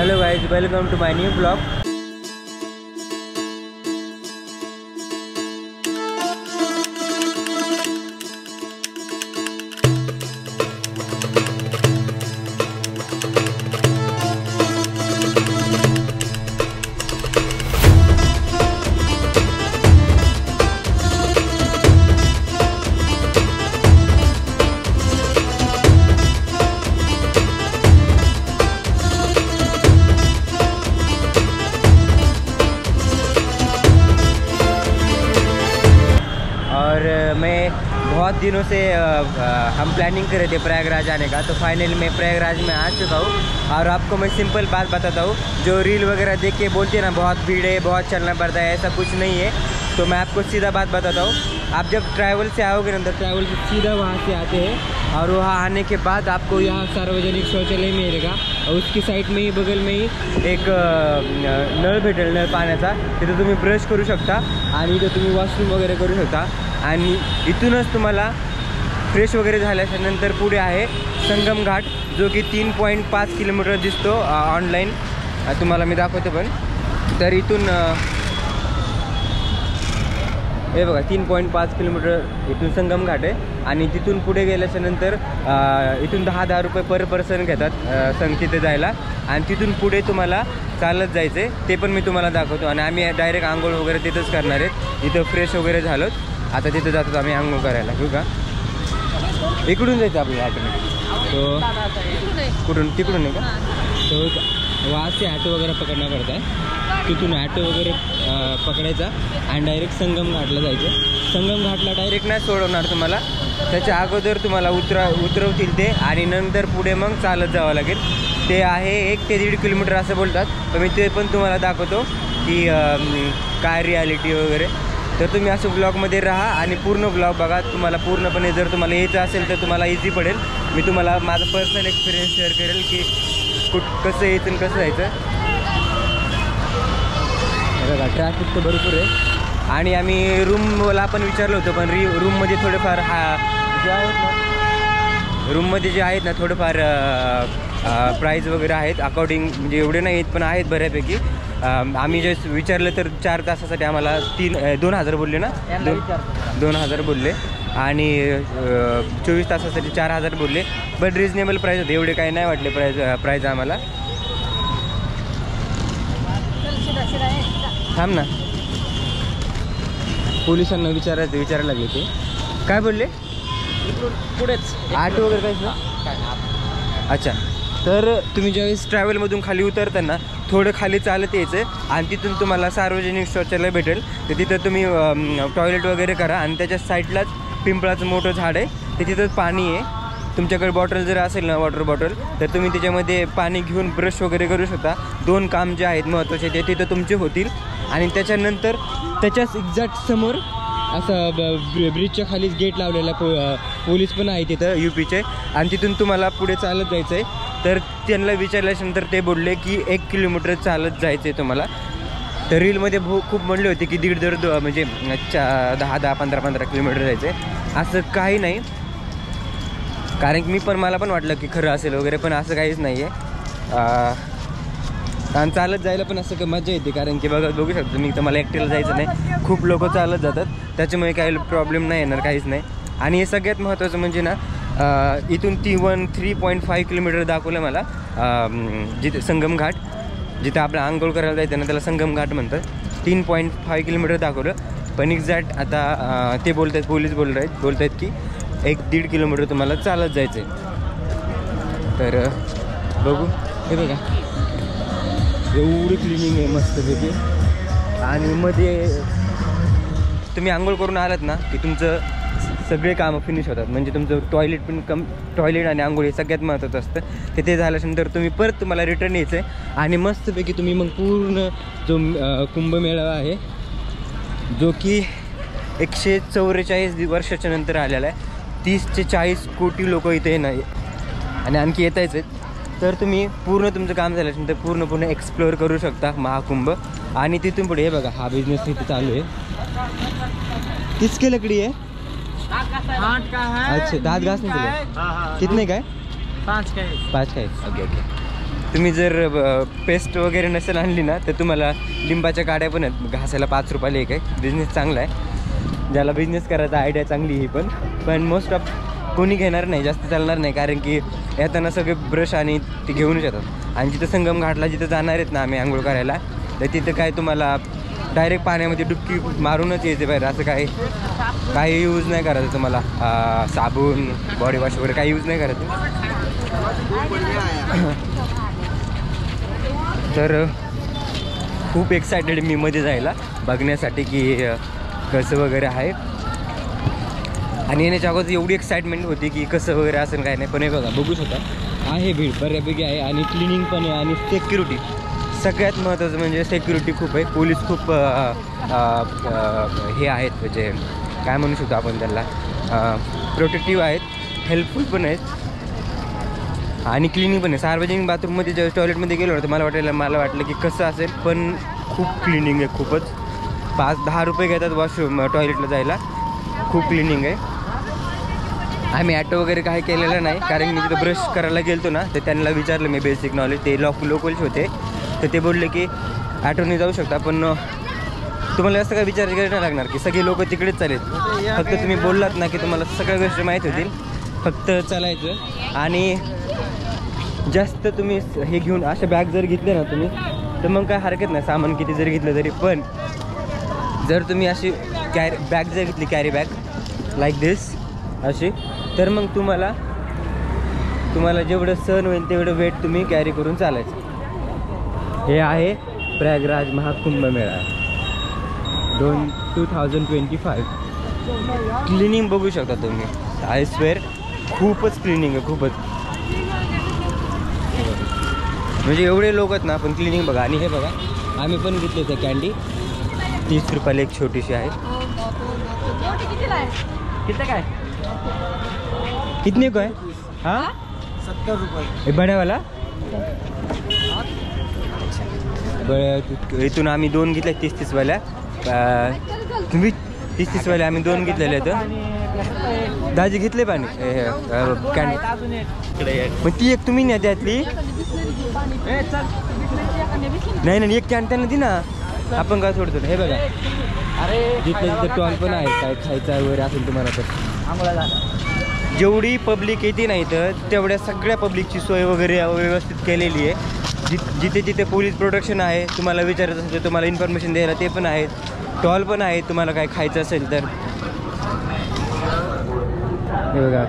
Hello guys, welcome to my new blog. और मैं बहुत दिनों से हम प्लानिंग कर रहे थे प्रयागराज आने का, तो फाइनली मैं प्रयागराज में आ चुका हूँ। और आपको मैं सिंपल बात बताता हूँ, जो रील वगैरह देख के बोलते हैं ना बहुत भीड़ है, बहुत चलना पड़ता है, ऐसा कुछ नहीं है। तो मैं आपको सीधा बात बताता हूँ, आप जब ट्रैवल से आओगे ना तो ट्रैवल से सीधा वहाँ से आते हैं और वहाँ आने के बाद आपको यहाँ सार्वजनिक शौचालय मिलेगा और उसकी साइड में ही बगल में ही एक नळ भेटेल, नळ पाण्याचा। तिथं तुम्ही ब्रश करू शकता आणि इथं तुम्ही वॉशरूम वगैरे करू शकता। आणि इथूनच तुम्हाला फ्रेश वगैरे झाल्यानंतर पुढे आहे संगम घाट, जो की 3.5 किलोमीटर दिसतो ऑनलाईन, तुम्हाला मी दाखवतो पण। तर इथून हे बघा 3.5 किलोमीटर इथून संगम घाट आहे आणि तिथून पुढे गेल्याच्यानंतर इथून 10 रुपये पर पर्सन घेतात तिथे जायला आणि तिथून पुढे तुम्हाला चालत जायचं आहे, ते पण मी तुम्हाला दाखवतो। आणि आम्ही डायरेक्ट आंघोळ वगैरे तिथंच करणार आहेत। इथं फ्रेश वगैरे झालो, आता तिथं जातो आम्ही आंघोळ करायला, घेऊ का? इकडून जायचं आपल्याला ऑटोमॅटिक, तो कुठून तिकडून आहे का? तो वहाँ से ऑटो वगैरह पकड़ना पड़ता है, तिथून ऑटो वगैरे पकडायचा आणि डायरेक्ट संगम घाटला जायचं। संगम घाटला डायरेक्ट नाही सोडवणार तुम्हाला, त्याच्या अगोदर तुम्हाला उतरवतील ते आणि नंतर पुढे मग चालत जावं लागेल। ते आहे 1 ते 1.5 किलोमीटर असं बोलतात, तर मी ते पण तुम्हाला दाखवतो की काय रियालिटी वगैरे। तर तुम्ही असं ब्लॉगमध्ये राहा आणि पूर्ण ब्लॉग बघा, तुम्हाला पूर्णपणे जर तुम्हाला यायचं असेल तर तुम्हाला इझी पडेल। मी तुम्हाला माझा पर्सनल एक्सपिरियन्स शेअर करेल की कसं यायचं आणि कसं जायचं। बघा ट्रॅफिक तर भरपूर आहे आणि आम्ही रूमला पण विचारलं होतं, पण रूममध्ये थोडेफार जे आहेत ना, रूममध्ये जे आहेत ना थोडंफार प्राईज वगैरे आहेत अकॉर्डिंग, म्हणजे एवढे नाही आहेत पण आहेत बऱ्यापैकी। आम्ही जे विचारलं तर 4 तासासाठी आम्हाला 2,000 बोलले ना, 2,000 बोलले आणि 24 तासासाठी 4,000 बोलले, बट रिजनेबल प्राईस होते, एवढे काही नाही वाटले प्राईज आम्हाला। थांब ना, पोलिसांना विचारायला लागले ते काय बोलले, पुढेच ऑटो वगैरे काहीच ना। अच्छा, तर तुम्ही ज्यावेळेस ट्रॅव्हलमधून खाली उतरताना थोडं खाली चालत यायचं आणि तिथून तुम्हाला सार्वजनिक शौचालय भेटेल, तर तिथं तुम्ही टॉयलेट वगैरे करा आणि त्याच्या साईडलाच पिंपळाचं मोठं झाड आहे, ते तिथंच पाणी आहे। तुमच्याकडे बॉटल जर असेल ना, वॉटर बॉटल, तर तुम्ही त्याच्यामध्ये पाणी घेऊन ब्रश वगैरे करू शकता। 2 काम जे आहेत महत्त्वाचे ते तिथं तुमचे होतील। आणि त्याच्यानंतर त्याच्याच एक्झॅक्ट समोर असं ब्रिजच्या खालीच गेट लावलेला पोलीस पण आहे तिथं UPचे, आणि तिथून तुम्हाला पुढे चालत जायचं आहे। तर त्यांना विचारल्यानंतर ते बोलले की 1 किलोमीटर चालत जायचं आहे तुम्हाला। तर रीलमध्ये खूप म्हणले होते की 1.5 म्हणजे 10 15 किलोमीटर जायचं आहे, असं काही नाही। कारण की मला पण वाटलं की खरं असेल वगैरे, पण असं काहीच नाही आहे। आणि चालत जायला पण असं मजा येते, कारण की बघू शकतो मी, तर मला एकट्याला जायचं नाही, खूप लोक चालत जातात, त्याच्यामुळे काही प्रॉब्लेम नाही येणार, काहीच नाही। आणि हे सगळ्यात महत्त्वाचं म्हणजे ना, इथून 3.5 किलोमीटर दाखवलं मला, जिथे संगम घाट, जिथे आपलं आंघोळ करायला जायचं ना त्याला संगम घाट म्हणतात। 3.5 किलोमीटर दाखवलं, पण एक्झॅक्ट आता ते पोलीस बोलत आहेत की 1-1.5 किलोमीटर तुम्हाला चालत जायचं आहे। तर बघू, हे बघा एवढी क्लिनिंग आहे मस्तपैकी। आणि मध्ये तुम्ही आंघोळ करून आलात ना की तुमचं सगळे कामं फिनिश होतात, म्हणजे तुमचं टॉयलेट आणि आंघोळ हे सगळ्यात महत्त्वाचं असतं। ते झाल्यानंतर तुम्हाला रिटर्न यायचं आहे आणि मस्तपैकी तुम्ही मग पूर्ण जो कुंभमेळा आहे, जो की 144 वर्षाच्या नंतर आलेला आहे, 30 ते 40 कोटी लोक इथे येणार आणि आणखी येतायच आहेत। तर तुम्ही पूर्ण तुमचं काम झाल्यानंतर पूर्ण एक्सप्लोअर करू शकता महाकुंभ। आणि तिथून पुढे हे बघा, हा बिझनेस इथे चालू आहे। किसके लकड़ी है? हाथ का है। अच्छा, दांत घासने के लिए। कितने का है? 5 का है। 5 का है, ओके। तुम्ही जर पेस्ट वगैरे नसेल आणली ना तर तुम्हाला लिंबाच्या काड्या पण आहेत घासायला 5 रुपयाला एक आहे. बिझनेस चांगला आहे, ज्याला बिझनेस करायचा आयडिया चांगली ही पण मोस्ट ऑफ कोणी घेणार नाही, जास्त चालणार नाही. कारण की येताना सगळे ब्रश आणि ते घेऊनच येतात. आणि जिथं संगम घाटला जिथं जाणार आहेत ना आम्ही आंघोळ करायला, तर तिथं काय तुम्हाला डायरेक्ट पाण्यामध्ये डुबकी मारूनच यायचे बाहेर. असं काही यूज नाही करायचं तुम्हाला, साबण बॉडी वॉश वगैरे काही यूज नाही करायचं. तर खूप एक्सायटेड मी मध्ये जायला बघण्यासाठी की कसं वगैरे आहे. आणि येण्याच्या अगोदर एवढी एक्साइटमेंट होती की कसं वगैरे असं काय नाही. पण हे बघा, बघू शकता आहे भीड बऱ्यापैकी आहे आणि क्लिनिंग पण आहे आणि सिक्युरिटी सगळ्यात महत्त्वाचं म्हणजे सिक्युरिटी खूप आहे. पोलीस खूप हे आहेत, म्हणजे काय म्हणू शकतो आपण त्यांना, प्रोटेक्टिव्ह आहेत, हेल्पफुल पण आहेत आणि क्लिनिंग पण आहे. सार्वजनिक बाथरूममध्ये जेव्हा टॉयलेटमध्ये गेलो ना तर मला वाटलं की कसं असेल, पण खूप क्लिनिंग आहे. खूपच 5-10 रुपये घेतात वॉशरूम टॉयलेटला जायला. खूप क्लिनिंग आहे. आम्ही ॲटो वगैरे काही केलेलं नाही, कारण मी तिथं ब्रश करायला गेलो ना तर त्यांना विचारलं मी बेसिक नॉलेज, ते लोकल्स होते. तर ते बोलले की ॲटोने जाऊ शकता, पण तुम्हाला असं काय विचार करायला नाही लागणार की सगळे लोक तिकडेच चालेल. फक्त तुम्ही बोललात ना की तुम्हाला सगळ्या गोष्टी माहीत होतील, फक्त चालायचं. आणि जास्त तुम्ही हे घेऊन अशा बॅग जर घेतले ना तुम्ही तर मग काय हरकत नाही, सामान किती जरी घेतलं तरी. पण जर तुम्ही अशी बॅग जर घेतली कॅरी बॅग लाईक दिस अशी, तर मग तुम्हाला जेवढं सहन होईल तेवढं वेट तुम्ही कॅरी करून चालायचं. हे आहे प्रयागराज महाकुंभ मेळा 2025. क्लिनिंग बघू शकता तुम्ही, आय स्वेअर खूपच क्लिनिंग आहे, खूपच. म्हणजे एवढे लोक आहेत ना, पण क्लिनिंग बघा. आणि हे बघा, आम्ही पण घेतले ते कॅन्डी 30 रुपयाला एक छोटीशी आहे. किती काय कितने को है? हाँ 70 रुपये. हे बड्यावाला इथून आम्ही 2 घेतल्या 30-30 वाल्या. तुम्ही 30-30 वाल्या आम्ही 2 घेतलेले आहेत. दाजी घेतले पाणी कॅन्डी, मग ती एक तुम्ही नाही त्यातली. नाही एक कॅन त्यांना दे ना, आपण काय सोडतो. हे बघा, अरे जिथलं टॉल पण आहे, काय खायचं वगैरे असेल तुम्हाला तर. जेवढी पब्लिक येते नाही तर तेवढ्या सगळ्या पब्लिकची सोय वगैरे व्यवस्थित केलेली आहे. जिथे जिथे पोलीस प्रोटेक्शन आहे, तुम्हाला विचारायचं असेल तर तुम्हाला इन्फॉर्मेशन द्यायला ते पण आहेत. टॉल पण आहे, तुम्हाला काय खायचं असेल तर. हे बघा,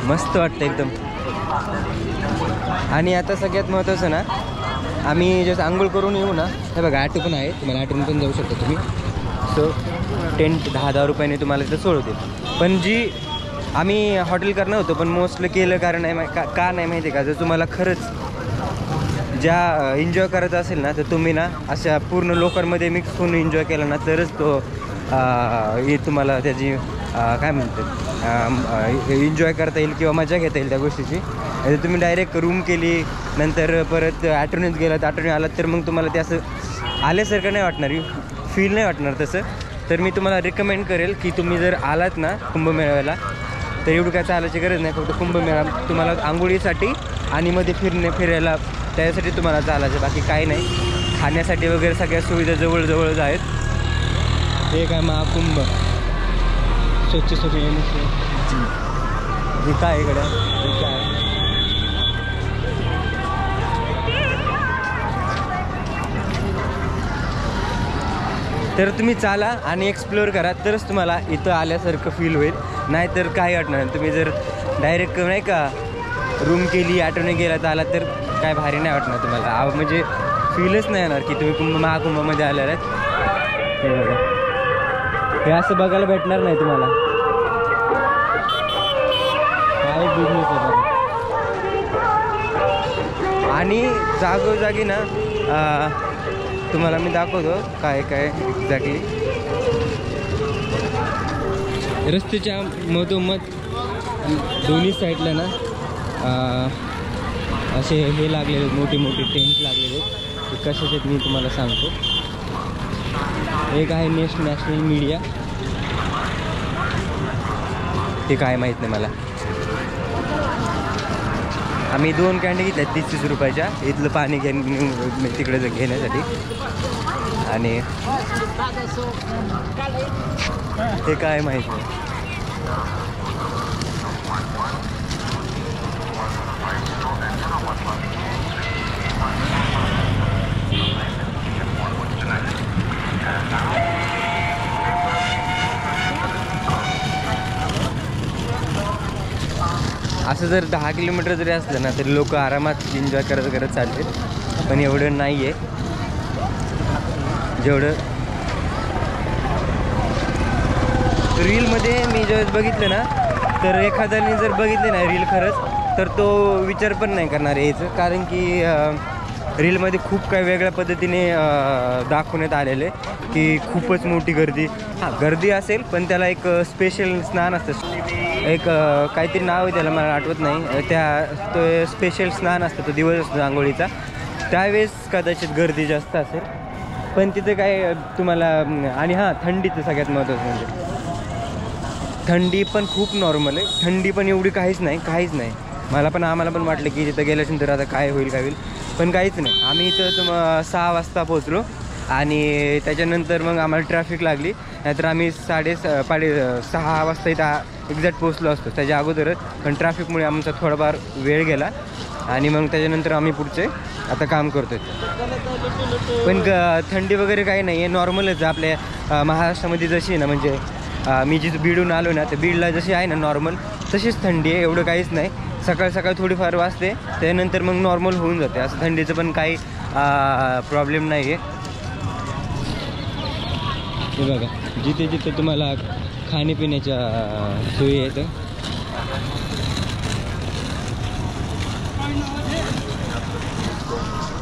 मस्त वाटतं एकदम. आणि आता सगळ्यात महत्त्वाचं ना, आम्ही जसं आंघोळ करून येऊ ना, हे बघा ॲटो पण आहे, तुम्हाला ॲटोने पण जाऊ शकता तुम्ही. सो 10-10 रुपयाने तुम्हाला तिथं सोडवतील. पण जी आम्ही हॉटेल करणार होतो, पण मोस्टली केलं कारण नाही का नाही माहिती का, जर तुम्हाला खरंच ज्या एन्जॉय करायचं असेल ना, तर तुम्ही ना अशा पूर्ण लोकांमध्ये मिक्स होऊन एन्जॉय केला ना, तरच तो हे तुम्हाला त्याची काय म्हणतात एन्जॉय करता येईल किंवा मजा घेता येईल त्या गोष्टीची. जर तुम्ही डायरेक्ट रूम केली नंतर परत ॲटोनेच गेलात, ॲटोने आलात, तर मग तुम्हाला ते असं आल्यासारखं नाही वाटणार, फील नाही वाटणार तसं. तर मी तुम्हाला रिकमेंड करेल की तुम्ही जर आलात ना कुंभमेळ्याला, तर एवढं काय चालायची गरज नाही. फक्त कुंभमेळा तुम्हाला आंघोळीसाठी आणि मध्ये फिरायला त्यासाठी तुम्हाला चालायचं, बाकी काही नाही. खाण्यासाठी वगैरे सगळ्या सुविधा जवळजवळच आहेत. हे काय महाकुंभ स्वच्छ हे काय इकडे काय तर तुम्ही चाला आणि एक्सप्लोअर करा, तरच तुम्हाला इथं आल्यासारखं फील होईल. नाहीतर काही वाटणार. तुम्ही जर डायरेक्ट नाही का रूम केली ॲटोने गेला तर आला तर काय भारी नाही वाटणार तुम्हाला. म्हणजे फीलच नाही येणार की तुम्ही महाकुंभामध्ये आलेला आहेत. हे बघा, हे असं बघायला भेटणार नाही तुम्हाला. काय बिझनेस आहे. आणि जागोजागी ना तुम्हाला मी दाखवतो काय काय एक्झॅक्टली. रस्त्याच्या मधोमध दोन्ही साईडला ना असे हे लागलेले मोठे मोठे टेंट लागलेले आहेत. ते कशाचे मी तुम्हाला सांगतो. एक आहे नॅशनल मीडिया, ते काय माहीत नाही मला. आम्ही 2 कॅन्डी घेतल्या 30 रुपयाच्या. इथलं पाणी तिकडे घेण्यासाठी. आणि ते काय माहीत नाही. असं जर 10 किलोमीटर जरी असलं ना तरी लोक आरामात एन्जॉय करत चालते. पण एवढं नाही आहे जेवढं रीलमध्ये मी ज्यावेळेस बघितलं ना तर एखाद्याने जर बघितले ना रील खरंच तर तो विचार पण नाही करणार यायचं. कारण की रीलमध्ये खूप काही वेगळ्या पद्धतीने दाखवण्यात आलेले की खूपच मोठी गर्दी. हां गर्दी असेल पण त्याला एक स्पेशल स्नान असतं. एक काहीतरी नाव आहे त्याला मला आठवत नाही. तो स्पेशल स्नान असतं तो दिवस असतो आंघोळीचा. त्यावेळेस कदाचित गर्दी जास्त असेल. पण तिथे काय तुम्हाला आणि हां थंडीचं सगळ्यात महत्त्वाचं म्हणजे थंडी पण खूप नॉर्मल आहे. थंडी पण एवढी काहीच नाही. आम्हाला पण वाटलं की तिथं गेल्यानंतर आता काय होईल पण काहीच नाही. आम्ही इथं 6 वाजता पोहोचलो आणि त्याच्यानंतर मग आम्हाला ट्रॅफिक लागली. नाहीतर आम्ही 6:30 वाजता इथं एक्झॅक्ट पोहोचलो असतो त्याच्या अगोदरच. पण ट्रॅफिकमुळे आमचा थोडाफार वेळ गेला आणि मग त्याच्यानंतर आम्ही पुढचे आता काम करतो आहे. पण थंडी वगैरे काही नाही आहे. नॉर्मलच आपल्या महाराष्ट्रामध्ये जशी आहे ना म्हणजे मी जिथं बीडहून आलो ना तर बीडला जशी आहे ना नॉर्मल तशीच थंडी आहे. एवढं काहीच नाही. सकाळ थोडीफार वाजते त्यानंतर मग नॉर्मल होऊन जाते. असं थंडीचं पण काही प्रॉब्लेम नाही आहे. हे बघा जिथे तुम्हाला खाण्यापिण्याच्या सोयी आहेत.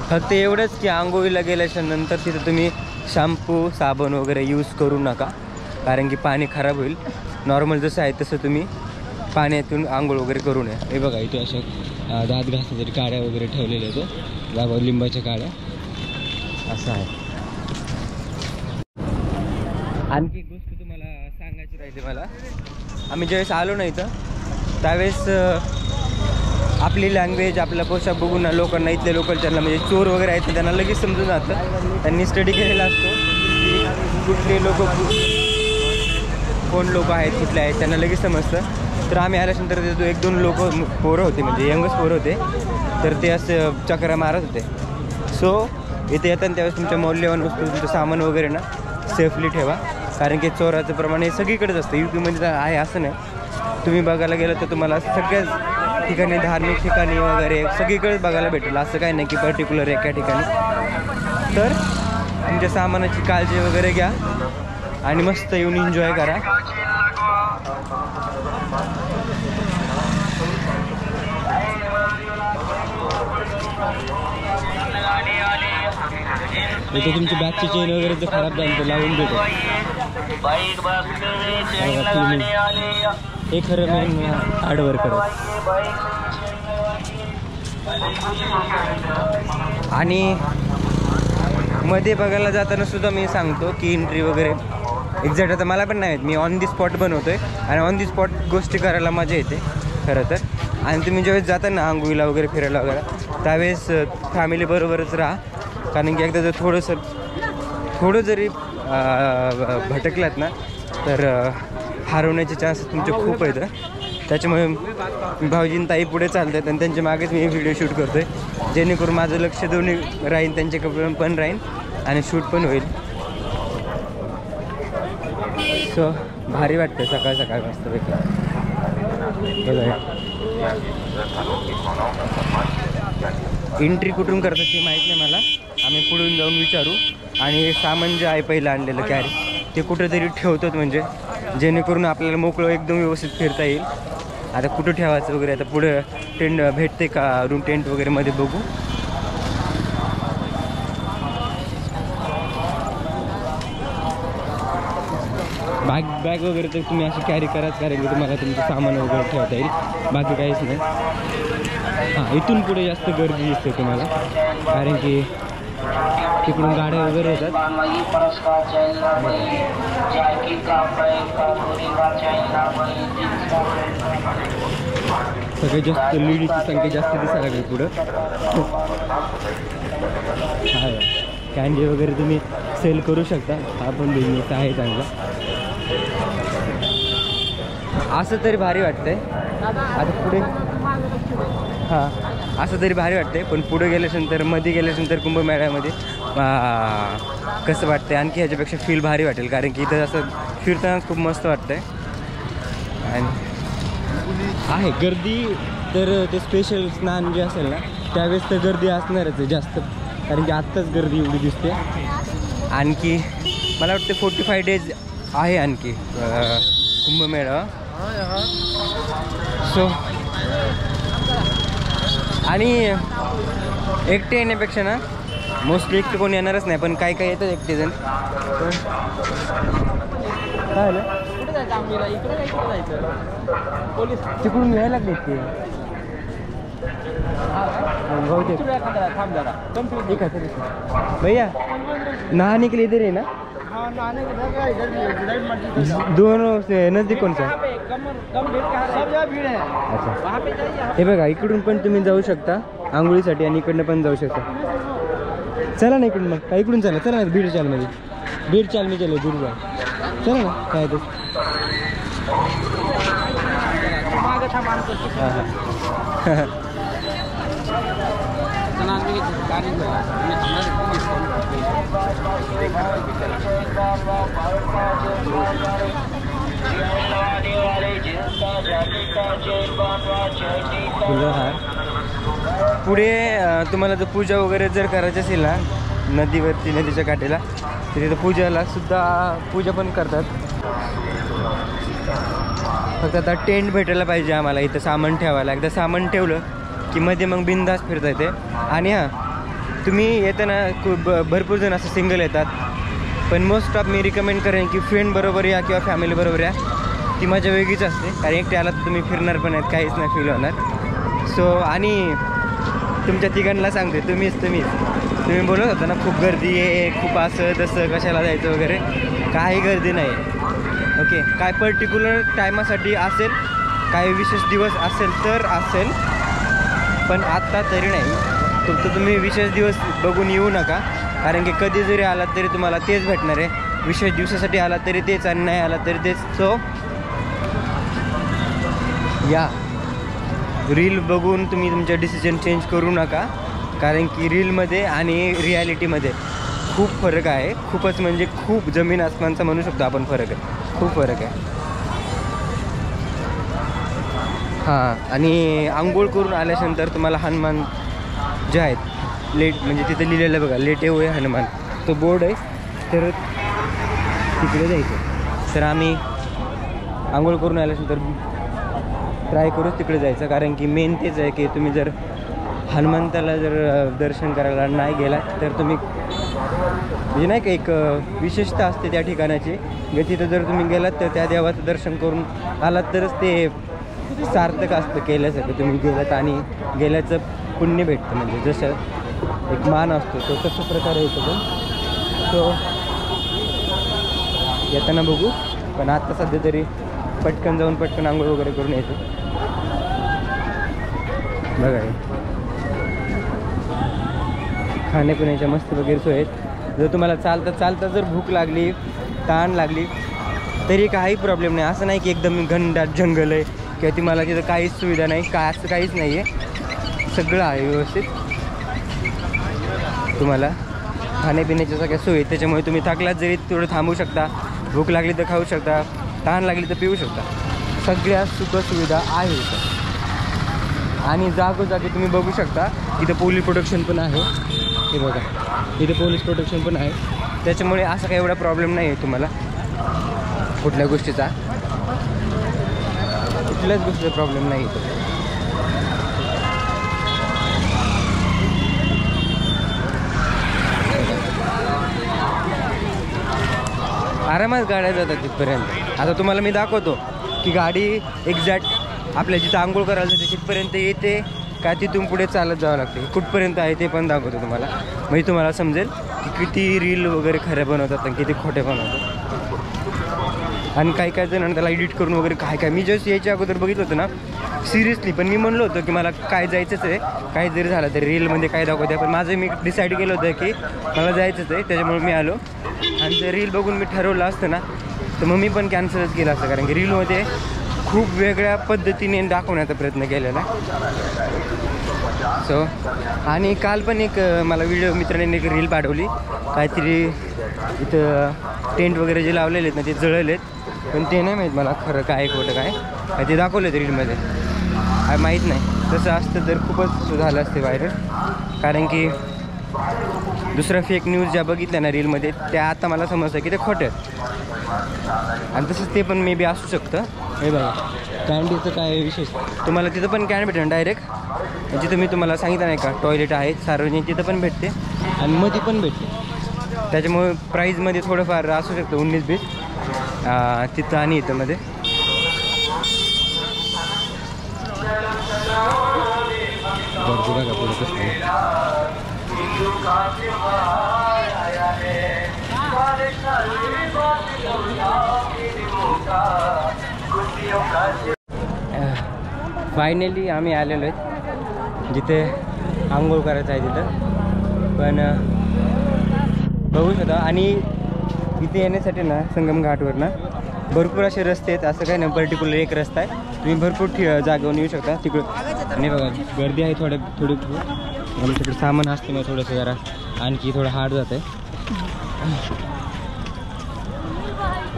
फक्त एवढंच की आंघोळीला गेल्याच्या नंतर तिथं तुम्ही शॅम्पू साबण वगैरे यूज करू नका. कारण की पाणी खराब होईल. नॉर्मल जसं आहे तसं तुम्ही पाण्यातून आंघोळ वगैरे करू नये. हे बघा इथे अशा दात घासण्यासाठी काड्या वगैरे ठेवलेल्या आहेत. जागा लिंबाच्या काड्या असं आहे. आणखी एक गोष्ट तुम्हाला सांगायची राहिली मला. आम्ही ज्यावेळेस आलो ना इथं त्यावेळेस आपली लँग्वेज आपला पोशाख बघून ना लोकांना इथल्या लोकलच्यांना म्हणजे चोर वगैरे आहेत त्यांना लगेच समजून जातं. त्यांनी स्टडी केलेला असतो की कुठले लोक कोण लोक आहेत कुठले आहेत त्यांना लगेच समजतं. तर आम्ही आल्यानंतर ते 1-2 पोरं होते म्हणजे यंगच पोरं होते. तर ते असं चक्रा मारत होते. सो इथे येताना त्यावेळेस तुमच्या मौल्यवान वस्तू तुमचं सामान वगैरे ना सेफली ठेवा. कारण की चोराचं प्रमाण हे सगळीकडेच असतं. यूपीमध्ये तर आहे असं नाही. तुम्ही बघायला गेलं तर तुम्हाला सगळ्याच ठिकाणी धार्मिक ठिकाणी वगैरे सगळीकडेच बघायला भेटेल. असं काही नाही की पर्टिक्युलर एका ठिकाणी. तर तुमच्या सामानाची काळजी वगैरे घ्या आणि मस्त येऊन एन्जॉय करा. इथे तुमची बॅगची चेन वगैरे जर खराब झाली तर लावून देतो. हे खरं मेन हार्डवर्क करत. आणि मध्ये बघायला जाताना सुद्धा मी सांगतो की एंट्री वगैरे एक्झॅक्ट आता मला पण नाही माहीत. मी ऑन दी स्पॉट बनवतो आहे आणि ऑन दी स्पॉट गोष्टी करायला मजा येते खरं तर. आणि तुम्ही ज्यावेळेस जाता ना आंघोळीला वगैरे फिरायला वगैरे त्यावेळेस फॅमिलीबरोबरच राहा. कारण की एकदा जर थोडं जरी भटकलात ना तर हरवण्याचे चान्सेस तुमचे खूप आहेत. त्याच्यामुळे भाऊजीन ताई पुढे चालतात आणि त्यांच्या मागेच मी व्हिडिओ शूट करतो आहे जेणेकरून माझं लक्ष दोन्ही राहीन त्यांच्याकडे पण राहीन आणि शूट पण होईल. सो भारी वाटतं सकाळ मस्तपैकी. एंट्री कुठून करतात ते माहीत नाही मला. आम्ही पुढून जाऊन विचारू. आणि सामान जे आहे पहिलं आणलेलं कॅरी ते कुठेतरी ठेवतात म्हणजे जेणेकरून आपल्याला मोकळं एकदम व्यवस्थित फिरता येईल. आता कुठं ठेवायचं वगैरे आता पुढं टेंट भेटते का रूम टेंट वगैरे मध्ये बघू. बॅग वगैरे तर तुम्ही अशी कॅरी कराच कारण की तुम्हाला तुमचं सामान वगैरे ठेवता येईल. बाकी काहीच नाही. हां इथून पुढे जास्त गर्दी दिसते तुम्हाला कारण की तिकडून गाड्या वगैरे येतात. सगळ्यात जास्त लेडीजची संख्या जास्त दिसायला लागली पुढं. हा कॅन्डी वगैरे तुम्ही सेल करू शकता. हा पण बिझनेस आहे चांगला. असं तरी भारी वाटतंय. आता पुढे हां असं तरी भारी वाटतंय, पण पुढे गेल्यानंतर मध्ये गेल्यानंतर कुंभमेळ्यामध्ये कसं वाटतंय आणखी ह्याच्यापेक्षा फील भारी वाटेल. कारण की इथं असं फिरताना खूप मस्त वाटतंय. आणि आहे गर्दी तर ते स्पेशल स्नान जे असेल ना त्यावेळेस तर गर्दी असणारच आहे जास्त, कारण की आत्ताच गर्दी एवढी दिसते. आणखी मला वाटतं 45 डेज आहे आणखी कुंभमेळा. सो आणि एकटे येण्यापेक्षा ना मोस्टली एकटे कोणी येणारच नाही, पण काही काही येतात एकटे जण. काय झालं पोलीस तिकडून घ्यायला लागले ते ठीक है भैया नहाने के लिए इधर है ना? दोनों से नजदीक कौन सा? अच्छा हे बघा इकडून पण तुम्ही जाऊ शकता आंघोळीसाठी आणि इकडनं पण जाऊ शकता. चला ना इकडून मग काय इकडून चला चला ना बीड चालमध्ये बीड चाल मी चलो दूर जा चला ना काय ते पुढे तुम्हाला जर पूजा वगैरे जर करायची असेल ना नदीवरती नदीच्या काठेला तर तिथं पूजाला सुद्धा पूजा पण करतात. फक्त आता टेंट भेटायला पाहिजे आम्हाला इथं सामान ठेवायला. एकदा सामान ठेवलं की मध्ये मग बिंदास फिरता येते. आणि हां तुम्ही येताना भरपूर जण असं सिंगल येतात, पण मोस्ट ऑफ मी रिकमेंड करेन की फ्रेंड बरोबर या किंवा फॅमिली बरोबर या. ती मजा वेगळीच असते, कारण एकटे आला तर तुम्ही फिरणार पण आहेत काहीच नाही फील होणार. सो आणि तुमच्या तिघांना सांगते तुम्ही बोलत होता ना खूप गर्दी आहे खूप असं तसं कशाला जायचं वगैरे, काही गर्दी नाही. ओके काय पर्टिक्युलर टायमासाठी असेल काही विशेष दिवस असेल तर असेल, पण आत्ता तरी नाही. फक्त तुम्ही विशेष दिवस बघून येऊ नका, कारण की कधी जरी आलात तरी तुम्हाला तेच भेटणार आहे. विशेष दिवसासाठी आलात तरी तेच आणि नाही आलात तरी तेच. सो या रील बघून तुम्ही तुमचे डिसिजन चेंज करू नका, कारण की रीलमध्ये आणि रिॲलिटीमध्ये खूप फरक आहे. खूपच म्हणजे खूप जमीन आसमानचा म्हणू शकतो आपण फरक आहे, खूप फरक आहे. हां आणि आंघोळ करून आल्यानंतर तुम्हाला हनुमान जे आहेत लेट म्हणजे तिथे लिहिलेलं बघा लेटे हुए हनुमान तो बोर्ड आहे, तर तिकडे जायचं. तर आम्ही आंघोळ करून आल्यानंतर ट्राय करूच तिकडे जायचं, कारण की मेन तेच आहे की तुम्ही जर हनुमंताला जर दर्शन करायला नाही गेला तर तुम्ही म्हणजे नाही का एक विशेषता असते त्या ठिकाणाची. तिथं जर तुम्ही गेलात तर त्या देवाचं दर्शन करून आलात तरच ते सार्थक असतं केल्यासारखं. तुम्ही गेलात आणि गेल्याचं पुण्य भेटतं, म्हणजे जसं एक मान असतो तो तशा प्रकारे येतो. पण तो येताना बघू, पण आत्ता सध्या तरी पटकन जाऊन पटकन आंघोळ वगैरे करून येतो. बघा खाण्यापिण्याच्या मस्त वगैरे सोय आहेत. जर तुम्हाला चालता जर भूक लागली ताण लागली तरी काही प्रॉब्लेम नाही. असं नाही की एकदम घनदाट जंगल आहे किंवा तुम्हाला तिथं काहीच सुविधा नाही, काय असं काहीच नाही आहे. सगळं आहे व्यवस्थित. तुम्हाला खाण्यापिण्याच्या सगळ्या सोयी, त्याच्यामुळे तुम्ही थकलात जरी थोडं थांबू शकता, भूक लागली तर खाऊ शकता, तहान लागली तर पिऊ शकता. सगळ्या सुखसुविधा आहे इथं. आणि जागोजागी तुम्ही बघू शकता इथं पोलीस प्रोटेक्शन पण आहे. हे बघा इथे पोलीस प्रोटेक्शन पण आहे, त्याच्यामुळे असा काही एवढा प्रॉब्लेम नाही आहे तुम्हाला कुठल्या गोष्टीचा, कुठल्याच गोष्टीचा प्रॉब्लेम नाही इथं. आरामात गाड्या जातात तिथपर्यंत. आता तुम्हाला मी दाखवतो की गाडी एक्झॅक्ट आपल्या जिथं आंघोळ करायला जाते तिथपर्यंत येते का तिथून पुढे चालत जावं लागते, कुठपर्यंत आहे ते पण दाखवतो तुम्हाला. म्हणजे तुम्हाला समजेल की किती रील वगैरे खऱ्या बनवतात आणि किती खोटे बनवतात. आणि काही काही जणांना त्याला एडिट करून वगैरे काय काय मी जस्ट यायच्या अगोदर बघितलं होतं ना सिरियसली. पण मी म्हणलो होतो की मला काय जायचंच आहे, काही जरी झालं तरी रीलमध्ये काय दाखवते. पण माझं मी डिसाईड केलं होतं की मला जायचंच आहे, त्याच्यामुळे मी आलो. आणि जर रील बघून मी ठरवलं असतं ना तर मग मी पण कॅन्सलच केलं असतं, कारण की रीलमध्ये खूप वेगळ्या पद्धतीने दाखवण्याचा प्रयत्न केलेला. सो आणि काल पण एक मला व्हिडिओ मित्रांनी एक रील पाठवली, काहीतरी इथं टेंट वगैरे जे लावलेले आहेत ना ते जळलेत. पण ते नाही माहीत मला खरं काय खोटं काय ते दाखवलं ते रीलमध्ये, काय माहीत नाही. तसं असतं तर खूपच झालं असते व्हायरल, कारण की दुसऱ्या फेक न्यूज ज्या बघितल्या ना रीलमध्ये त्या आता मला समजतं की ते खोटं आहे. आणि तसंच ते पण मे बी असू शकतं. हे बघा कॅन्डीचं काय विशेष, तुम्हाला तिथं पण कॅन भेटेल डायरेक्ट, जिथं मी तुम्हाला सांगितलं नाही का टॉयलेट आहे सार्वजनिक तिथं पण भेटते आणि मध्ये पण भेटते. त्याच्यामुळे प्राईजमध्ये थोडंफार असू शकतं 19-20 तिथं आणि इथं मध्ये. बघा पुढे कसं फायनली आम्ही आलेलो आहेत जिथे आंघोळ करायचं आहे तिथं. पण बघू शकता आणि इथे येण्यासाठी ना संगम घाटवर ना भरपूर असे रस्ते आहेत, असं काही नाही पर्टिक्युलर एक रस्ता आहे. तुम्ही भरपूर जागेवर येऊ शकता तिकडं. आणि बघा गर्दी आहे थोडी आणि तिकडे सामान असते मग थोडंसं जरा आणखी थोडं हार्ड जात आहे.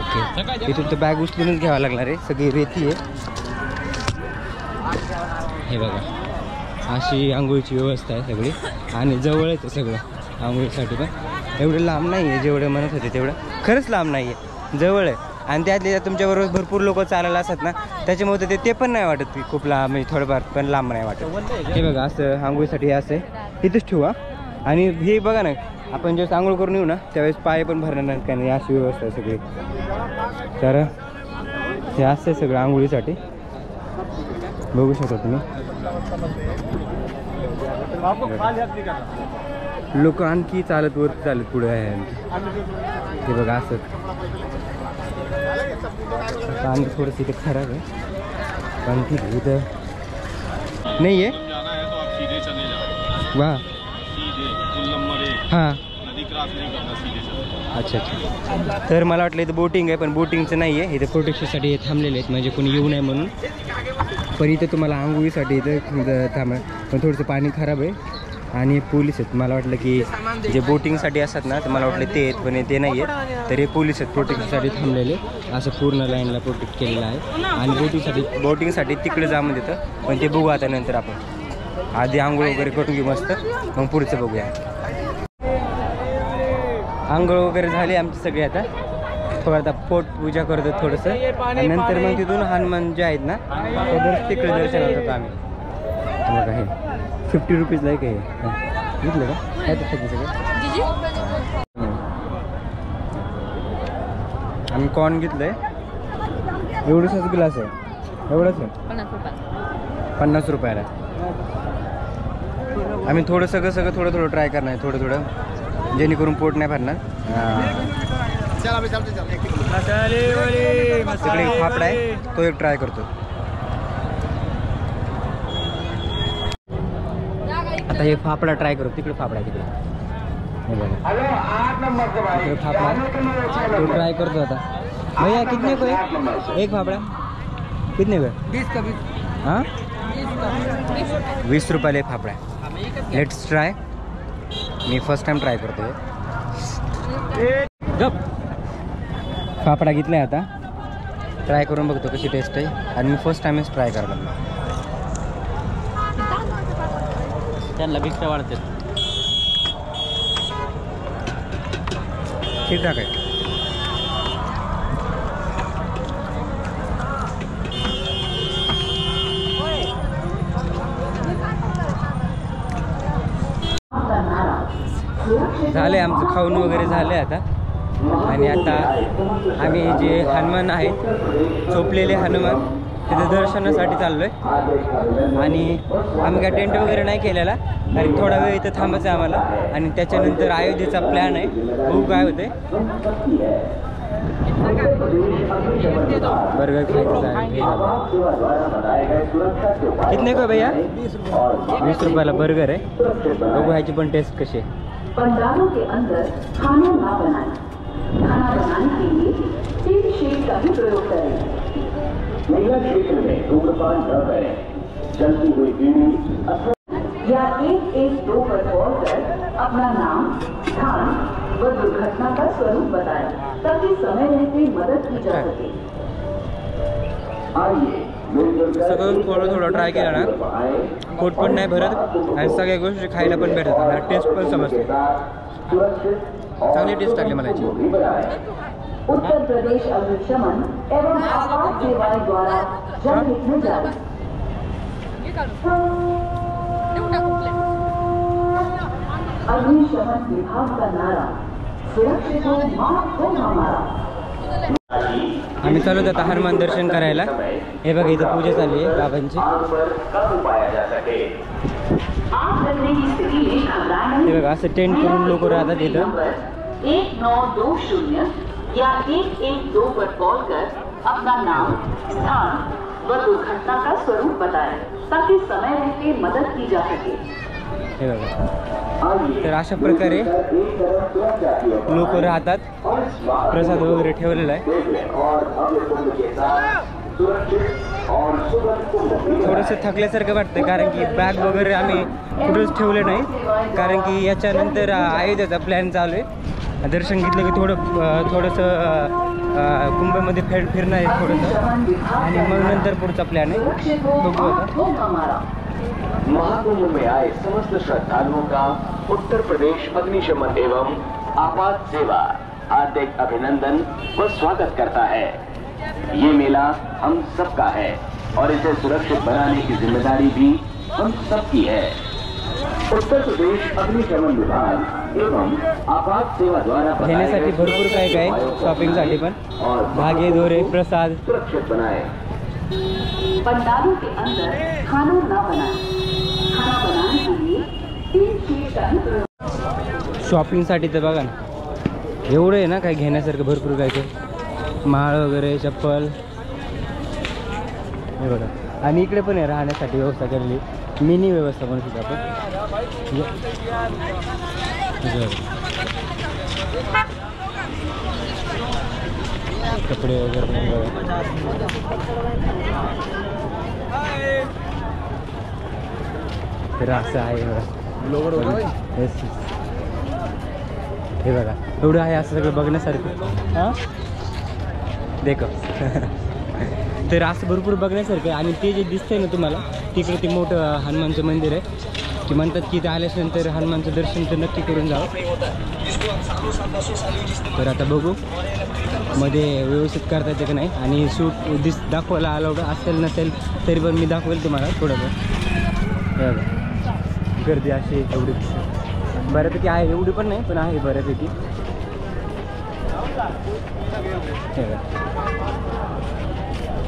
ओके तिथून तर बॅग उचलूनच घ्यावं लागणार आहे, सगळी रेती आहे. हे बघा अशी आंघोळीची व्यवस्था आहे सगळी आणि जवळच आहे सगळं आंघोळीसाठी. पण एवढं लांब नाही आहे जेवढं म्हणत होते तेवढं, खरंच लांब नाही आहे, जवळ आहे. आणि त्यातल्या तुमच्याबरोबर भरपूर लोक चालायला असतात ना त्याच्यामुळे ते पण नाही वाटत की खूप लांब म्हणजे थोडंफार पण लांब नाही वाटत. हे बघा असं आंघोळीसाठी हे असं आहे, तिथंच ठेवा. आणि हे बघा ना आपण जेव्हा आंघोळ करून येऊ ना त्यावेळेस पाय पण भरणार नाही काय नाही, अशी व्यवस्था आहे सगळी. तर हे असं आहे सगळं आंघोळीसाठी, बघू शकता तुम्ही. लोक आणखी चालत वर चालत पुढे आहे. हे बघा असं अंग थोडंसं इथे खराब आहे पण ठीक आहे. इथं नाही आहे वा हां अच्छा अच्छा. तर मला वाटलं इथं बोटिंग आहे पण बोटिंगचं नाही आहे, इथं प्रोटेक्शनसाठी हे थांबलेले आहेत म्हणजे कोणी येऊ नये म्हणून. पण इथं तुम्हाला आंघोळीसाठी इथं थांबा, पण थोडंसं पाणी खराब आहे आणि पोलीस आहेत. मला वाटलं की जे बोटिंगसाठी असतात ना तर मला वाटलं ते आहेत पण ते नाही आहेत. तर हे पोलीस आहेत प्रोटेक्शनसाठी थांबलेले, असं पूर्ण लाईनला प्रोटेक्ट केलेलं आहे. आणि बोटिंगसाठी तिकडे जामं देतं पण ते बघू आता नंतर. आपण आधी आंघोळ वगैरे करून घेऊ मस्त, मग पुढचं बघूया. आंघोळ वगैरे झाली आमची सगळी. आता थोडं आता पोट पूजा करतो थोडंसं आणि नंतर मग तिथून हनुमान जे आहेत ना तिकडे दर्शन होतो आम्ही. बघा हे 50 रुपीजला एक आहे, घेतलं का काय तर सगळं. आम्ही कॉर्न घेतलंय, एवढंच ग्लास आहे, एवढंच आहे 50 रुपयाला. आम्ही सगळं थोडं ट्राय करणार आहे, थोडं जेणेकरून पोट नाही भरणार. तिकडे एक फाफडा आहे तो एक ट्राय करतो. आता हे फाफडा ट्राय करू. तिकडे फाफडा आहे तिकडे फाफडा तो ट्राय करतो आता. भैया कितने को एक फाफडा कितने को? 20 का 20. हाँ 20 रुपयाला एक fafda. Let's try. Me first time try करतो. फाफडा घेतलाय आता, ट्राय करून बघतो कशी टेस्ट आहे. आणि मी फर्स्ट टाइमच ट्राय करतो. त्यांना भिक्षा वाढते ठीक ठाक आहे. झाले आमचं खाऊन वगैरे झालं आता. आणि आता आम्ही जे हनुमान आहेत झोपलेले हनुमान तिथे दर्शनासाठी चाललो आहे. आणि आम्ही काय टेंट वगैरे नाही केलेला आणि थोडा वेळ इथं थांबायचं आहे आम्हाला. आणि त्याच्यानंतर अयोध्येचा प्लॅन आहे, बघू काय होते. बर्गर खायचं आहे हे झालं. कितने को है भैया? 20 रुपयाला बर्गर आहे. बघू ह्याची पण टेस्ट कशी आहे. पंडालों के अंदर खाना ना बनाएं। खाना बनाने के लिए टीन शीट का भी प्रयोग करें। महिला क्षेत्र में धूम्रपान न करें। जलती हुई बीड़ी अथवा या 112 पर कॉल कर अपना नाम, स्थान व दुर्घटना का स्वरूप बताएं ताकि समय रहते मदद की जा सके। आइए मिलजुल कर सगळं थोडं ट्राय केलं ना पोट पण नाही भरत आणि सगळ्या गोष्टी खायला पण भेटतात आणि टेस्ट पण समजते. चांगली टेस्ट लागली मला याची. उत्तर प्रदेश अग्निशमन एवं आपात सेवाएं द्वारा जनहित में जारी। अग्निशमन विभाग का नारा सुरक्षित हो मां हो हमारा। आम्ही चालू आता हनुमान दर्शन करायला. हे बघा इथं पूजा चालली आहे बाबांची. आग लगने की स्थिति में घबराना हे बघा असं टेंट करून लोक राहतात इथं. 1920 या 112 पर कॉल कर अपना नाम, स्थान व दुर्घटना का स्वरूप बताएं ताकि समय रहते मदद की जा सके। हे बघा तर अशा प्रकारे लोक राहतात. प्रसाद वगैरे ठेवलेला आहे. थोडंसं थकल्यासारखं वाटतं कारण की बॅग वगैरे आम्ही कुठंच ठेवले नाही कारण की याच्यानंतर अयोध्याचा प्लॅन चालू आहे. दर्शन घेतलं की थोडंसं कुंभमध्ये फिरणं आहे थोडंसं आणि मग नंतर पुढचा प्लॅन आहे. बघू आता. महाकुंभ में आए समस्त श्रद्धालुओं का उत्तर प्रदेश अग्निशमन एवं आपात सेवा हार्दिक अभिनंदन व स्वागत करता है। ये मेला हम सबका है और इसे सुरक्षित बनाने की जिम्मेदारी भी हम सबकी है। उत्तर प्रदेश अग्निशमन विभाग एवं आपात सेवा द्वारा घेण्यासाठी भरपूर काय काय शॉपिंगसाठी पण धागे दोरे प्रसाद सुरक्षित बनाए। पंडालों के अंदर खाना ना बनाएं। खाना बनाने के लिए 3 शीट का भी प्रयोग। शॉपिंगसाठी तर बघा ना एवढं आहे ना काय घेण्यासारखं भरपूर काय ते माळ वगैरे चप्पल हे बघा. आणि इकडे पण आहे राहण्यासाठी व्यवस्था केलेली मिनी व्यवस्था म्हणू शकतो आपण. कपडे वगैरे तर असं आहे बघा. हे बघा एवढं आहे असं सगळं बघण्यासारखं. हां देख तर असं भरपूर बघण्यासारखं. आणि ते जे दिसतंय ना तुम्हाला तिकडे ते मोठं हनुमानचं मंदिर आहे. की म्हणतात की इथे आल्याच्यानंतर हनुमानचं दर्शन तर नक्की करून जावं. तर आता बघू मध्ये व्यवस्थित करता येते का नाही आणि शूट दाखवायला अलाउड असेल नसेल तरी पण मी दाखवेल तुम्हाला थोडंफार. गर्दी अशी एवढी बऱ्यापैकी आहे एवढी पण नाही पण आहे बऱ्यापैकी.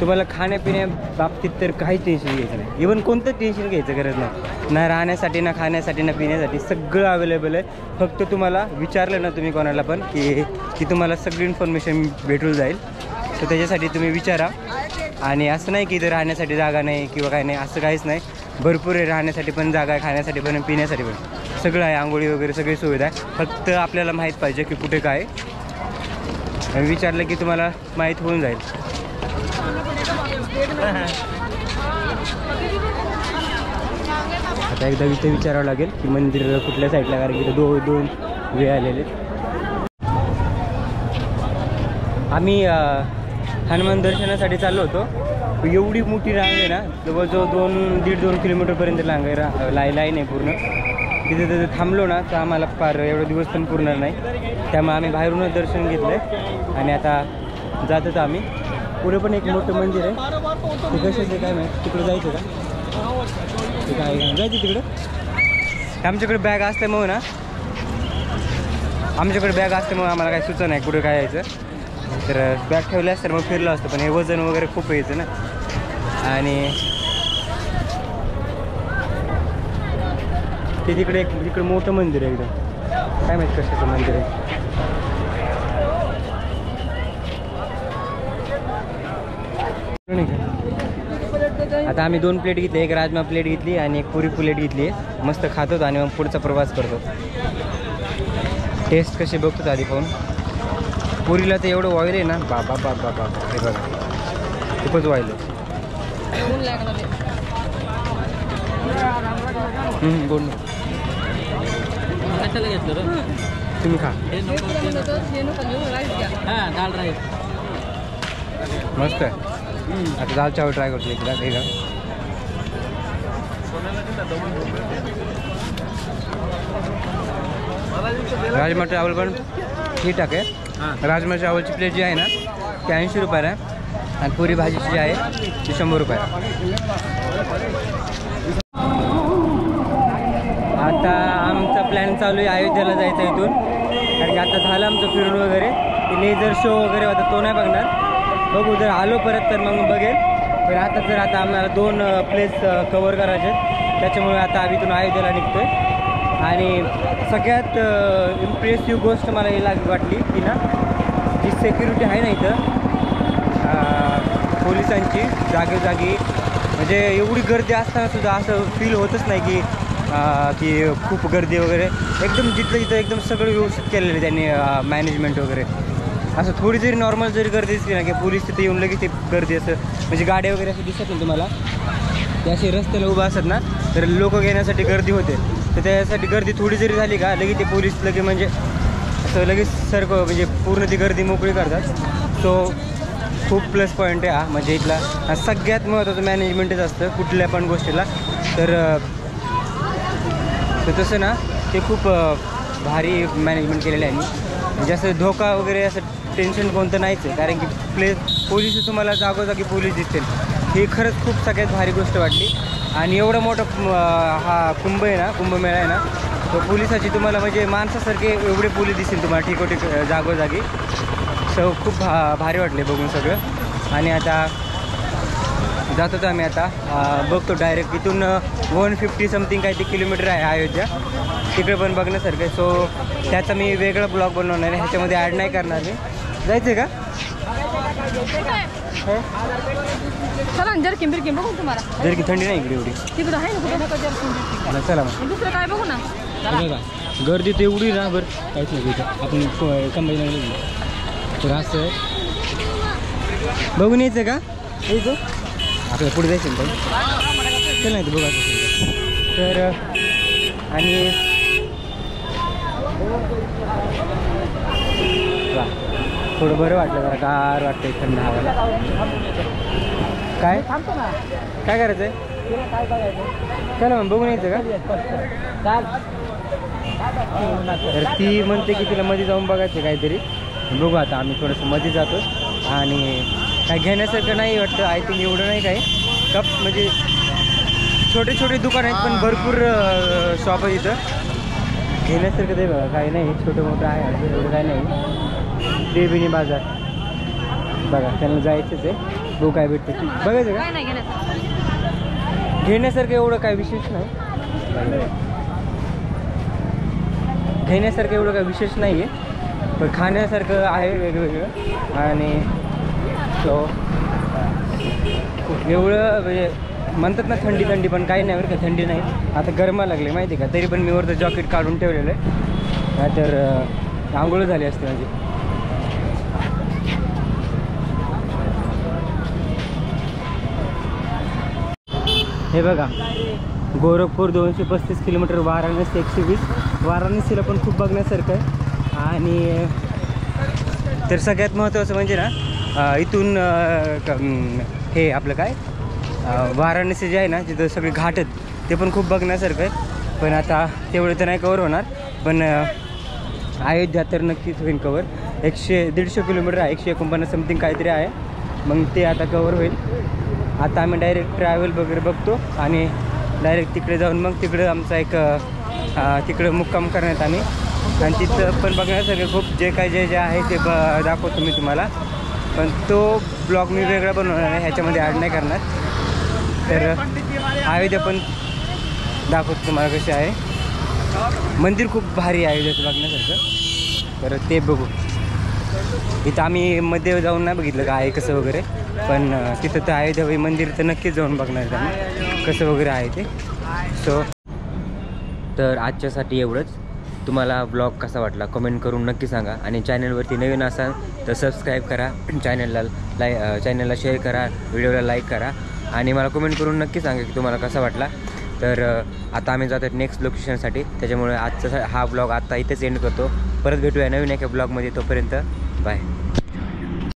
तुम्हाला खाण्यापिण्या बाबतीत तर काहीच टेन्शन घ्यायचं नाही. इव्हन कोणतं टेन्शन घ्यायचं गरज नाही. ना राहण्यासाठी ना खाण्यासाठी ना पिण्यासाठी सगळं अवेलेबल आहे. फक्त तुम्हाला विचारलं ना तुम्ही कोणाला पण की तुम्हाला सगळी इन्फॉर्मेशन भेटून जाईल. तर त्याच्यासाठी तुम्ही विचारा. आणि असं नाही की इथं राहण्यासाठी जागा नाही किंवा काही नाही असं काहीच नाही. भरपूर आहे राहण्यासाठी पण जागा आहे खाण्यासाठी पण पिण्यासाठी पण सगळं आहे. आंघोळी वगैरे सगळी सुविधा आहे. फक्त आपल्याला माहीत पाहिजे की कुठे काय आणि विचारलं की तुम्हाला माहीत होऊन जाईल. आता एकदा इथे विचारावं लागेल की मंदिर कुठल्या साईडला कारण की दोन वेळ आलेले. आम्ही हनुमान दर्शनासाठी चाललो होतो. एवढी मोठी रांग आहे ना जवळजवळ 1.5-2 किलोमीटरपर्यंत लाईन आहे पूर्ण. तिथे थांबलो ना तर आम्हाला फार एवढा दिवस पण पुरणार नाही. त्यामुळे आम्ही बाहेरूनच दर्शन घेतलं आहे आणि आता जातो. आम्ही पुढे पण एक मोठं मंदिर आहे. ते कशाचं काय माहिती तिकडे जायचं का ते काय जायचं तिकडं. आमच्याकडे बॅग असल्यामुळे ना आम्हाला काही सुचत नाही कुठे काय यायचं. तर बॅग ठेवले असतं मग फिरलं असतं पण हे वजन वगैरे खूप यायचं ना. आणि ते तिकडे मोठं मंदिर आहे एकदम काय माहिती कशाचं मंदिर आहे. आता आम्ही 2 प्लेट घेतली, एक राजमा प्लेट घेतली आणि एक पुरी प्लेट घेतली. मस्त खातो आणि मग पुढचा प्रवास करतो. टेस्ट कशी बघतो आधी पाहून. पुरीला तर एवढं ऑइल आहे ना, बाबा बाबा बाबा, हे बघा खूपच ऑइल आहे. गोड कशाला घेतलं रे? तुम्ही खा. हां डाळ राईस मस्त आहे. आता दाल चावल ट्राय करतो एकदा. हे का राजमा चावल पण ठीक आहे. राजमा चावलची प्लेट जी आहे ना ती 80 रुपयाला आहे आणि पुरी भाजीची जी आहे ती 100 रुपये. आता आमचा प्लॅन चालू आहे अयोध्येला जायचा इथून, कारण की आता झालं आमचं फिरून वगैरे. ते लेझर शो वगैरे होता तो नाही बघणार, बघू जर आलो परत तर मग बघेल. पण आता आम्हाला 2 प्लेस कवर करायचे, त्याच्यामुळे आता आम्ही इथून अयोध्येला निघतो आहे. आणि सगळ्यात इम्प्रेसिव्ह गोष्ट मला ही वाटली की ना, जी सेक्युरिटी आहे ना इथं पोलिसांची जागोजागी, म्हणजे एवढी गर्दी असताना सुद्धा असं फील होतच नाही की खूप गर्दी वगैरे. एकदम जिथलं तिथं एकदम सगळं व्यवस्थित केलेलं आहे त्यांनी, मॅनेजमेंट वगैरे. असं थोडी जरी नॉर्मल जरी गर्दी दिसली ना की पोलीस तिथे येऊन लगेच ते गर्दी असं, म्हणजे गाड्या वगैरे असं दिसत नाही तुम्हाला, ते असे रस्त्याला उभं असतात ना तर लोक घेण्यासाठी गर्दी होते. तर त्यासाठी गर्दी थोडी जरी झाली का लगेच ते पोलीस लगेच म्हणजे असं लगेच म्हणजे पूर्ण ती गर्दी मोकळी करतात. सो खूप प्लस पॉईंट आहे हा, म्हणजे इथला सगळ्यात महत्त्वाचं मॅनेजमेंटच असतं कुठल्या पण गोष्टीला. तर तसं ना ते खूप भारी मॅनेजमेंट केलेलं आहे. म्हणजे असं धोका वगैरे असं टेन्शन कोणतं नाहीच आहे, कारण की पोलीस तुम्हाला जागोजागी पोलीस दिसतील. ही खरंच खूप सगळ्यात भारी गोष्ट वाटली. आणि एवढं मोठं हा कुंभमेळा आहे ना, तो पोलिसाची तुम्हाला म्हणजे माणसासारखे एवढे पोलीस दिसतील तुम्हाला ठिकोठी जागोजागी. सो खूप भारी वाटले बघून सगळं. आणि आता जातो तर आम्ही आता बघतो डायरेक्ट इथून 150 समथिंग काही ते किलोमीटर आहे अयोध्या, तिकडे पण बघण्यासारखं आहे. सो त्याचा मी वेगळा ब्लॉग बनवणार आहे, ह्याच्यामध्ये ॲड नाही करणार मी. जायचं आहे का? चला जर्किन बिरकिन बघू तुम्हाला. जर्किन थंडी नाही इकडे एवढी. तिकडं आहे ना चला मग दुसरं काय बघू ना. बघा गर्दी तर एवढी ना, बरं काहीच नाही इथं. आपण कंबाईनला तर असं बघून यायचं का? यायचं आपल्याला पुढे जायचं ना चल नाही तर बघा तर. आणि थोडं बरं वाटलं, जरा गार वाटतं थंड हवाला. काय करायचं आहे? चला मग बघून यायचं का? तर ती म्हणते की तिला मध्ये जाऊन बघायचं काहीतरी. बघू आता आम्ही थोडंसं मध्ये जातो. आणि काय घेण्यासारखं नाही वाटतं, आय थिंक एवढं नाही काय. कप म्हणजे छोटे छोटे दुकान आहेत पण भरपूर शॉप आहे इथं घेण्यासारखं. ते बघा काही नाही, छोटं मोठं आहे एवढं काय नाही. देविनी बाजार बघा, त्यांना जायचंच आहे. बघू काय भेटतं बघायचं का? घेण्यासारखं एवढं काय विशेष नाही, घेण्यासारखं एवढं काय विशेष नाही आहे, पण खाण्यासारखं आहे वेगवेगळं. आणि तो एवढं म्हणजे म्हणतात ना थंडी पण काही नाही बरं का, थंडी नाही. आता गरमा लागले माहिती का, तरी पण मी वरचं जॉकेट काढून ठेवलेलं आहे, नाहीतर आंघोळ झाली असते माझी. हे बघा गोरखपूर 235 किलोमीटर, वाराणसी 120. वाराणसीला पण खूप बघण्यासारखं आहे. आणि तर सगळ्यात महत्त्वाचं म्हणजे ना इथून हे आपलं काय वाराणसी जे आहे ना तिथं सगळे घाट आहेत ते पण खूप बघण्यासारखं आहे. पण आता तेवढं तर नाही कवर होणार, पण अयोध्या तर नक्कीच होईल कवर. 100-150 किलोमीटर आहे, 149 समथिंग काहीतरी आहे, मग ते आता कवर होईल. आता आम्ही डायरेक्ट ट्रॅव्हल वगैरे बघतो आणि डायरेक्ट तिकडे जाऊन मग तिकडं आमचा एक तिकडं मुक्काम करण्यात आम्ही. आणि तिथं पण बघण्यासारखं खूप जे आहे ते दाखवतो मी तुम्हाला, पण तो ब्लॉग मी वेगळा बनवणार आहे, ह्याच्यामध्ये ॲड नाही करणार. तर अयोध्या पण दाखवतो तुम्हाला कसे आहे. मंदिर खूप भारी आहे अयोध्याचं बघण्यासारखं, तर ते बघू. इथं आम्ही मध्ये जाऊन नाही बघितलं काय आहे कसं वगैरे, पण तिथं तर अयोध्याबाई मंदिर तर नक्कीच जाऊन बघणार त्यांना कसं वगैरे आहे ते. सो तर आजच्यासाठी एवढंच. तुम्हाला ब्लॉग कसा वाटला कमेंट करून नक्की सांगा. आणि चॅनलवरती नवीन असाल तर सबस्क्राईब करा, चॅनलला शेअर करा, व्हिडिओला लाईक करा आणि मला कमेंट करून नक्की सांगा की तुम्हाला कसा वाटला. तर आता आम्ही जातो नेक्स्ट लोकेशनसाठी, त्याच्यामुळे आजचा हा ब्लॉग आता इथेच एंड करतो. परत भेटूया नवीन एका ब्लॉगमध्ये. तोपर्यंत बाय.